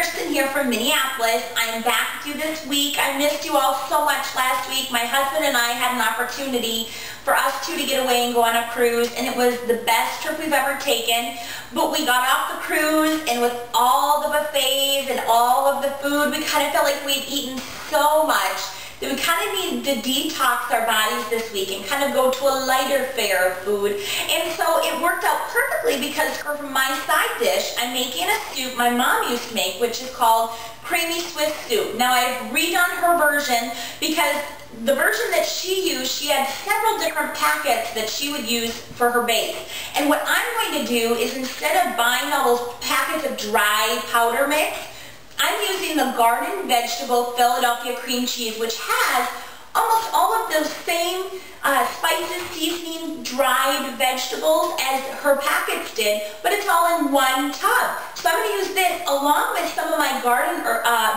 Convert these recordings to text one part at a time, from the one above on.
Kristen here from Minneapolis. I'm back with you this week. I missed you all so much last week. My husband and I had an opportunity for us two to get away and go on a cruise, and it was the best trip we've ever taken. But we got off the cruise, and with all the buffets and all of the food, we kind of felt like we'd eaten so much that we kind of need to detox our bodies this week and kind of go to a lighter fare of food. And so it worked out perfectly because for my side dish, I'm making a soup my mom used to make, which is called creamy Swiss soup. Now I've redone her version because the version that she used, she had several different packets that she would use for her base. And what I'm going to do is instead of buying all those packets of dry powder mix, I'm using the Garden Vegetable Philadelphia Cream Cheese, which has almost all of those same spices, seasoning, dried vegetables as her packets did, but it's all in one tub. So I'm going to use this along with some of my garden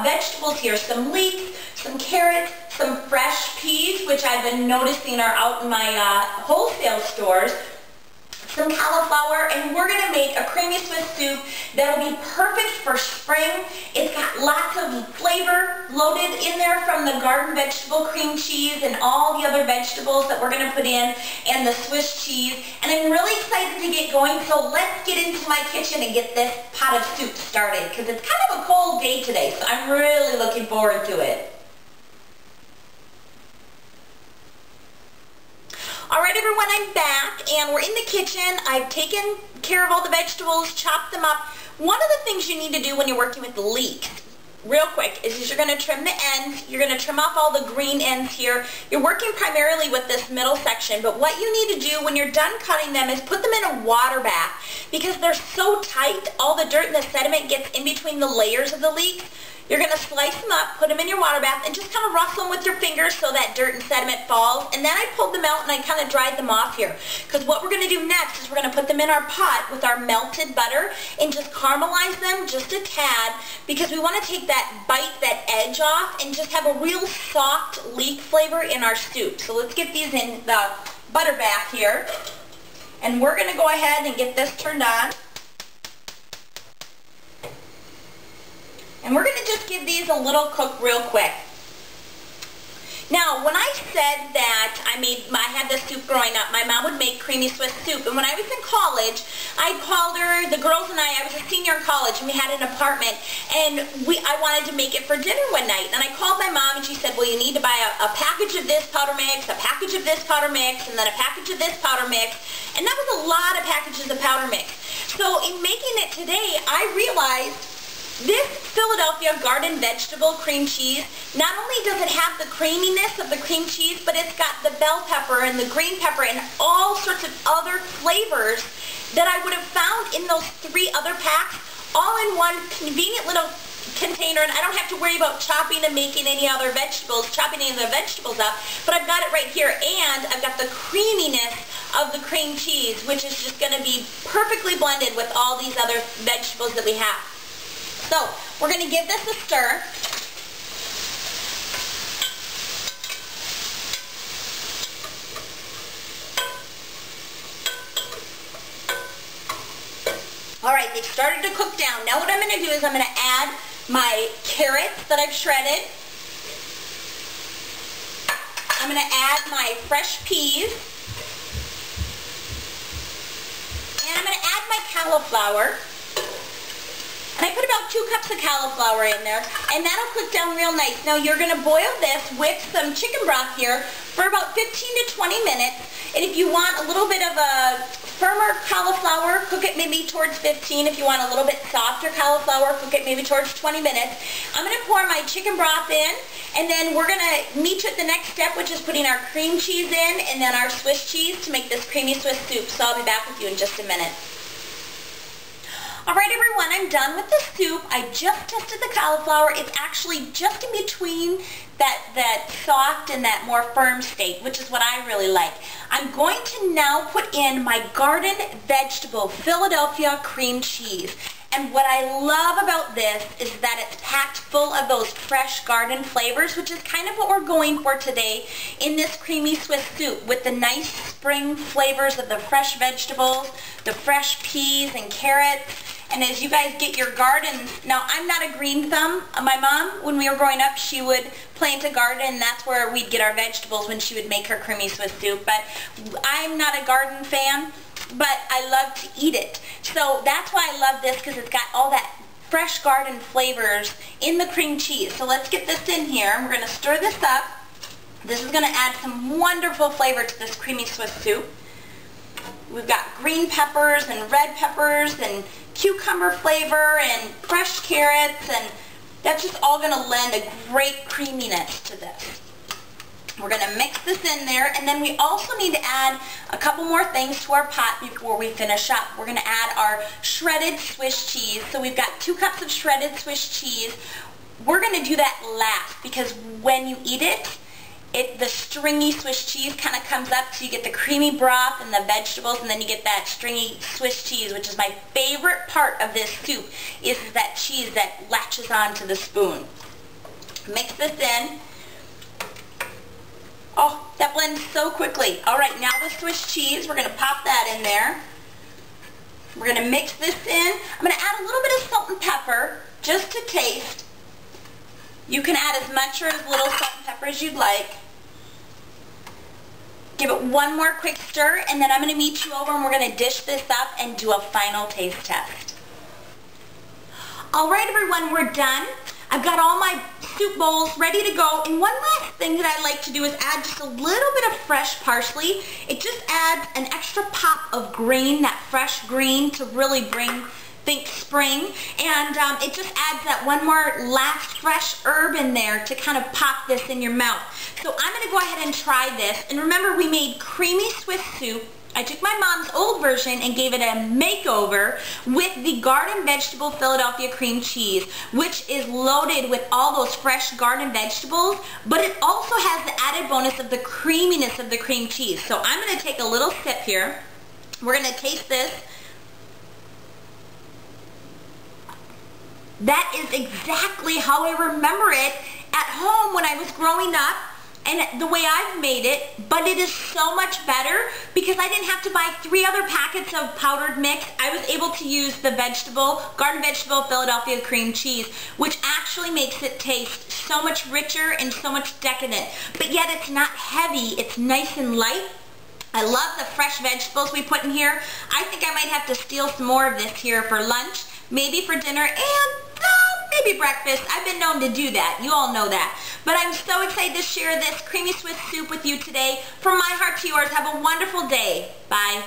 vegetables here, some leeks, some carrots, some fresh peas, which I've been noticing are out in my wholesale stores, some cauliflower, and we're going to make a creamy Swiss soup that'll be perfect for spring. It's got lots of flavor loaded in there from the Garden Vegetable Cream Cheese and all the other vegetables that we're going to put in, and the Swiss cheese. And I'm really excited to get going, so let's get into my kitchen and get this pot of soup started, because it's kind of a cold day today, so I'm really looking forward to it. Alright everyone, I'm back and we're in the kitchen. I've taken care of all the vegetables, chopped them up. One of the things you need to do when you're working with leeks, real quick, is you're going to trim the ends. You're going to trim off all the green ends here. You're working primarily with this middle section, but what you need to do when you're done cutting them is put them in a water bath. Because they're so tight, all the dirt and the sediment gets in between the layers of the leeks. You're going to slice them up, put them in your water bath, and just kind of rustle them with your fingers so that dirt and sediment falls. And then I pulled them out and I kind of dried them off here. Because what we're going to do next is we're going to put them in our pot with our melted butter and just caramelize them just a tad, because we want to take that bite, that edge off, and just have a real soft leek flavor in our soup. So let's get these in the butter bath here. And we're going to go ahead and get this turned on. And we're going to just give these a little cook real quick. Now, when I said that I had this soup growing up, my mom would make creamy Swiss soup. And when I was in college, I called her, the girls and I was a senior in college, and we had an apartment, and I wanted to make it for dinner one night. And I called my mom, and she said, well, you need to buy a package of this powder mix, a package of this powder mix, and then a package of this powder mix. And that was a lot of packages of powder mix. So in making it today, I realized this Philadelphia Garden Vegetable Cream Cheese, not only does it have the creaminess of the cream cheese, but it's got the bell pepper and the green pepper and all sorts of other flavors that I would have found in those 3 other packs, all in one convenient little container. And I don't have to worry about chopping and making any other vegetables, chopping any of the vegetables up, but I've got it right here, and I've got the creaminess of the cream cheese, which is just going to be perfectly blended with all these other vegetables that we have. So, we're going to give this a stir. Alright, they've started to cook down. Now what I'm going to do is I'm going to add my carrots that I've shredded. I'm going to add my fresh peas. And I'm going to add my cauliflower. And I put about 2 cups of cauliflower in there, and that'll cook down real nice. Now you're going to boil this with some chicken broth here for about 15 to 20 minutes. And if you want a little bit of a firmer cauliflower, cook it maybe towards 15. If you want a little bit softer cauliflower, cook it maybe towards 20 minutes. I'm going to pour my chicken broth in, and then we're going to meet you at the next step, which is putting our cream cheese in and then our Swiss cheese to make this creamy Swiss soup. So I'll be back with you in just a minute. Alright everyone, I'm done with the soup. I just tested the cauliflower. It's actually just in between that soft and that more firm state, which is what I really like. I'm going to now put in my Garden Vegetable Philadelphia Cream Cheese. And what I love about this is that it's packed full of those fresh garden flavors, which is kind of what we're going for today in this creamy Swiss soup, with the nice spring flavors of the fresh vegetables, the fresh peas and carrots, And as you guys get your gardens, now I'm not a green thumb. My mom, when we were growing up, she would plant a garden, and that's where we'd get our vegetables when she would make her creamy Swiss soup. But I'm not a garden fan, but I love to eat it. So that's why I love this, because it's got all that fresh garden flavors in the cream cheese. So let's get this in here. We're going to stir this up. This is going to add some wonderful flavor to this creamy Swiss soup. We've got green peppers and red peppers and cucumber flavor and fresh carrots, and that's just all going to lend a great creaminess to this. We're going to mix this in there, and then we also need to add a couple more things to our pot before we finish up. We're going to add our shredded Swiss cheese. So we've got 2 cups of shredded Swiss cheese. We're going to do that last, because when you eat it, the stringy Swiss cheese kind of comes up, so you get the creamy broth and the vegetables, and then you get that stringy Swiss cheese, which is my favorite part of this soup, is that cheese that latches onto the spoon. Mix this in. Oh, that blends so quickly. All right, now the Swiss cheese, we're going to pop that in there. We're going to mix this in. I'm going to add a little bit of salt and pepper, just to taste. You can add as much or as little salt and pepper as you'd like. Give it one more quick stir, and then I'm going to meet you over, and we're going to dish this up and do a final taste test. All right, everyone, we're done. I've got all my soup bowls ready to go, and one last thing that I like to do is add just a little bit of fresh parsley. It just adds an extra pop of green, that fresh green, to really think spring, and it just adds that one more last fresh herb in there to kind of pop this in your mouth. So I'm going to go ahead and try this, and remember, we made creamy Swiss soup. I took my mom's old version and gave it a makeover with the Garden Vegetable Philadelphia cream cheese, which is loaded with all those fresh garden vegetables, but it also has the added bonus of the creaminess of the cream cheese. So I'm going to take a little sip here. We're going to taste this. That is exactly how I remember it at home when I was growing up, and the way I've made it, but it is so much better because I didn't have to buy 3 other packets of powdered mix. I was able to use the Garden Vegetable Philadelphia cream cheese, which actually makes it taste so much richer and so much decadent. But yet it's not heavy, it's nice and light. I love the fresh vegetables we put in here. I think I might have to steal some more of this here for lunch, maybe for dinner, and maybe breakfast. I've been known to do that. You all know that. But I'm so excited to share this creamy Swiss soup with you today. From my heart to yours, have a wonderful day. Bye.